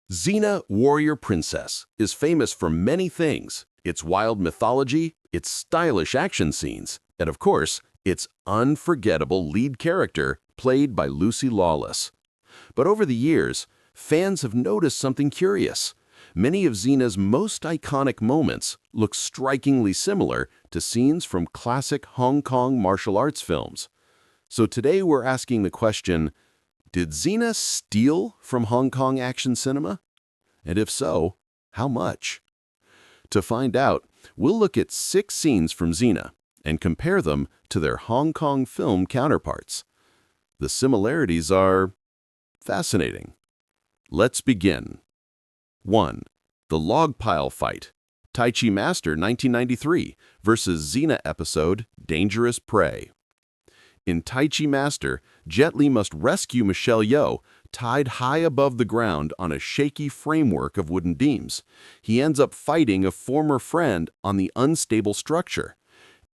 Xena, warrior princess, is famous for many things: its wild mythology, its stylish action scenes, and of course, its unforgettable lead character played by Lucy Lawless. But over the years, fans have noticed something curious. Many of Xena's most iconic moments look strikingly similar to scenes from classic Hong Kong martial arts films. So today we're asking the question, did Xena steal from Hong Kong action cinema? And if so, how much? To find out, we'll look at 6 scenes from Xena and compare them to their Hong Kong film counterparts. The similarities are fascinating. Let's begin. 1. The Log Pile Fight, Tai Chi Master 1993 versus Xena episode Dangerous Prey. In Tai Chi Master, Jet Li must rescue Michelle Yeoh, tied high above the ground on a shaky framework of wooden beams. He ends up fighting a former friend on the unstable structure.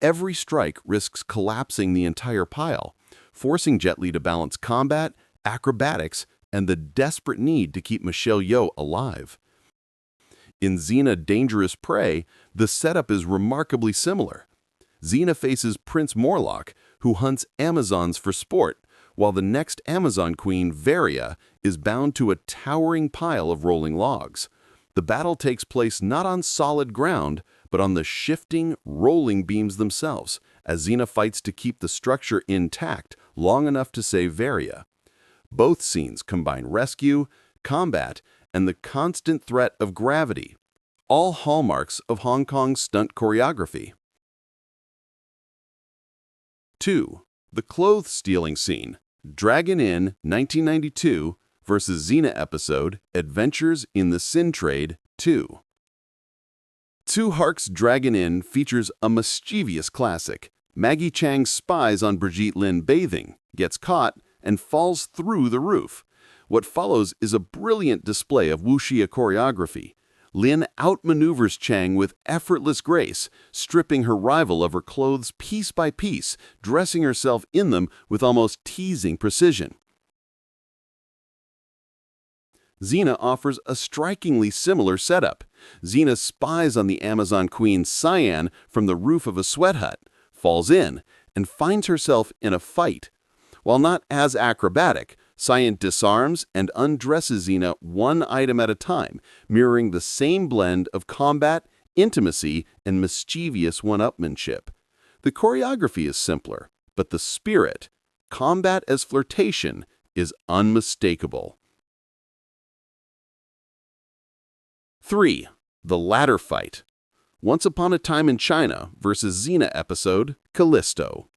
Every strike risks collapsing the entire pile, forcing Jet Li to balance combat, acrobatics, and the desperate need to keep Michelle Yeoh alive. In Xena Dangerous Prey, the setup is remarkably similar. Xena faces Prince Morlock, who hunts Amazons for sport, while the next Amazon queen, Varia, is bound to a towering pile of rolling logs. The battle takes place not on solid ground, but on the shifting, rolling beams themselves, as Xena fights to keep the structure intact long enough to save Varia. Both scenes combine rescue, combat, and the constant threat of gravity, all hallmarks of Hong Kong's stunt choreography. 2. The Clothes-Stealing Scene, Dragon Inn 1992 versus Xena episode Adventures in the Sin Trade 2. Tu Hark's Dragon Inn features a mischievous classic. Maggie Chang spies on Brigitte Lin bathing, gets caught, and falls through the roof. What follows is a brilliant display of Wuxia choreography. Lin outmaneuvers Chang with effortless grace, stripping her rival of her clothes piece by piece, dressing herself in them with almost teasing precision. Xena offers a strikingly similar setup. Xena spies on the Amazon queen Cyan from the roof of a sweat hut, falls in, and finds herself in a fight. While not as acrobatic, Cyan disarms and undresses Xena one item at a time, mirroring the same blend of combat, intimacy, and mischievous one-upmanship. The choreography is simpler, but the spirit, combat as flirtation, is unmistakable. 3. The Ladder Fight, Once Upon a Time in China versus Xena episode Callisto.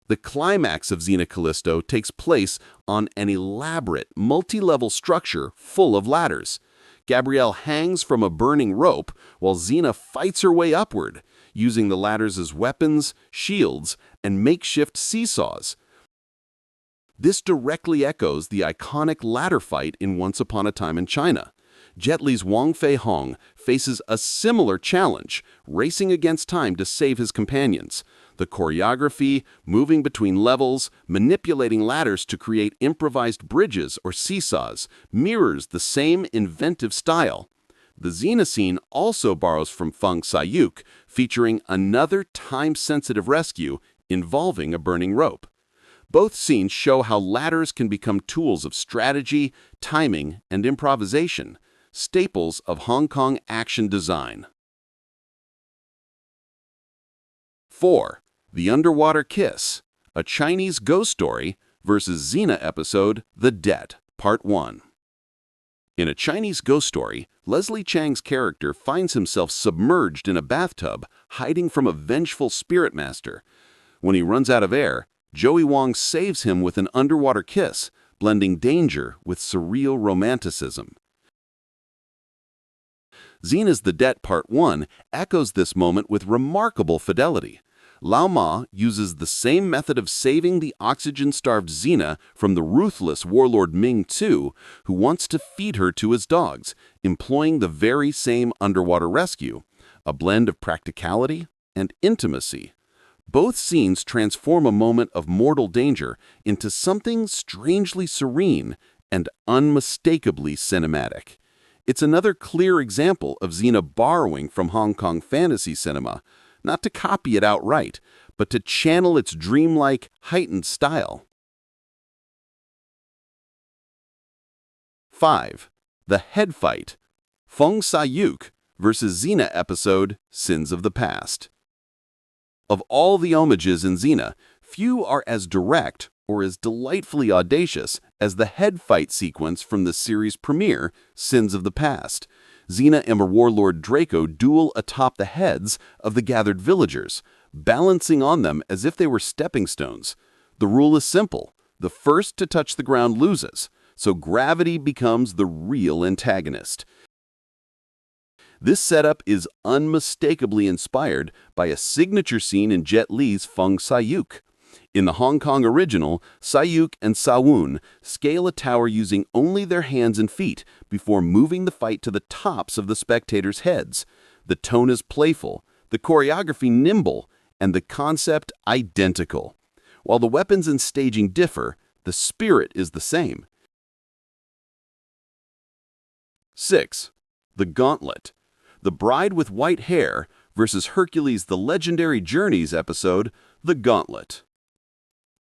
The climax of Xena Callisto takes place on an elaborate, multi-level structure full of ladders. Gabrielle hangs from a burning rope while Xena fights her way upward, using the ladders as weapons, shields, and makeshift seesaws. This directly echoes the iconic ladder fight in Once Upon a Time in China. Jet Li's Wong Fei-hong faces a similar challenge, racing against time to save his companions. The choreography, moving between levels, manipulating ladders to create improvised bridges or seesaws, mirrors the same inventive style. The Xena scene also borrows from Fong Sai Yuk, featuring another time-sensitive rescue involving a burning rope. Both scenes show how ladders can become tools of strategy, timing, and improvisation, staples of Hong Kong action design. 4. The Underwater Kiss, a Chinese ghost story versus Xena episode The Debt, Part 1. In a Chinese ghost story, Leslie Chang's character finds himself submerged in a bathtub, hiding from a vengeful spirit master. When he runs out of air, Joey Wong saves him with an underwater kiss, blending danger with surreal romanticism. Xena's The Debt Part 1 echoes this moment with remarkable fidelity. Lao Ma uses the same method of saving the oxygen-starved Xena from the ruthless warlord Ming Tu, who wants to feed her to his dogs, employing the very same underwater rescue, a blend of practicality and intimacy. Both scenes transform a moment of mortal danger into something strangely serene and unmistakably cinematic. It's another clear example of Xena borrowing from Hong Kong fantasy cinema, not to copy it outright, but to channel its dreamlike, heightened style. 5. The Head Fight. Fong Sai Yuk versus Xena episode Sins of the Past. Of all the homages in Xena, few are as direct or as delightfully audacious as the head fight sequence from the series premiere, Sins of the Past. Xena and Warlord Draco duel atop the heads of the gathered villagers, balancing on them as if they were stepping stones. The rule is simple. The first to touch the ground loses, so gravity becomes the real antagonist. This setup is unmistakably inspired by a signature scene in Jet Li's Fong Sai Yuk. In the Hong Kong original, Sai Yuk and Sawun scale a tower using only their hands and feet before moving the fight to the tops of the spectators' heads. The tone is playful, the choreography nimble, and the concept identical. While the weapons and staging differ, the spirit is the same. 6. The Gauntlet. The Bride with White Hair versus Hercules' The Legendary Journeys episode, The Gauntlet.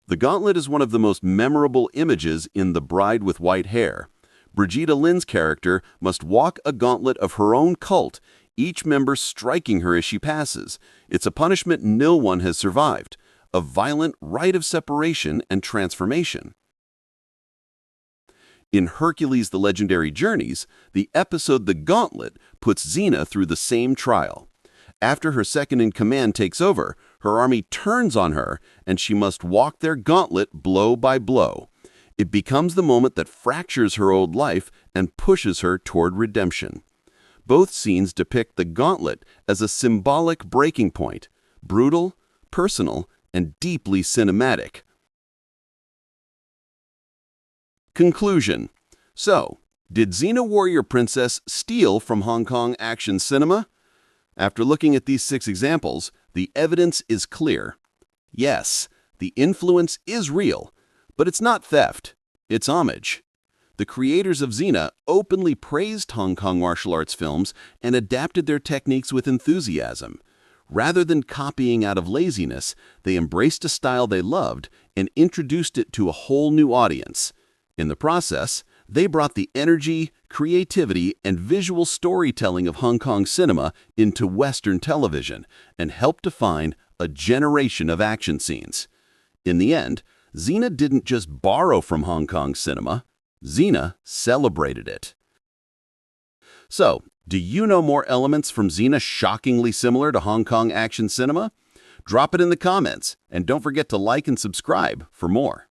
The Gauntlet is one of the most memorable images in The Bride with White Hair. Brigitte Lin's character must walk a gauntlet of her own cult, each member striking her as she passes. It's a punishment no one has survived, a violent rite of separation and transformation. In Hercules' The Legendary Journeys, the episode The Gauntlet puts Xena through the same trial. After her second-in-command takes over, her army turns on her, and she must walk their gauntlet blow by blow. It becomes the moment that fractures her old life and pushes her toward redemption. Both scenes depict the gauntlet as a symbolic breaking point, brutal, personal, and deeply cinematic. Conclusion. So, did Xena Warrior Princess steal from Hong Kong action cinema? After looking at these 6 examples, the evidence is clear. Yes, the influence is real, but it's not theft, it's homage. The creators of Xena openly praised Hong Kong martial arts films and adapted their techniques with enthusiasm. Rather than copying out of laziness, they embraced a style they loved and introduced it to a whole new audience. In the process, they brought the energy, creativity, and visual storytelling of Hong Kong cinema into Western television and helped define a generation of action scenes. In the end, Xena didn't just borrow from Hong Kong cinema, Xena celebrated it. So, do you know more elements from Xena shockingly similar to Hong Kong action cinema? Drop it in the comments, and don't forget to like and subscribe for more.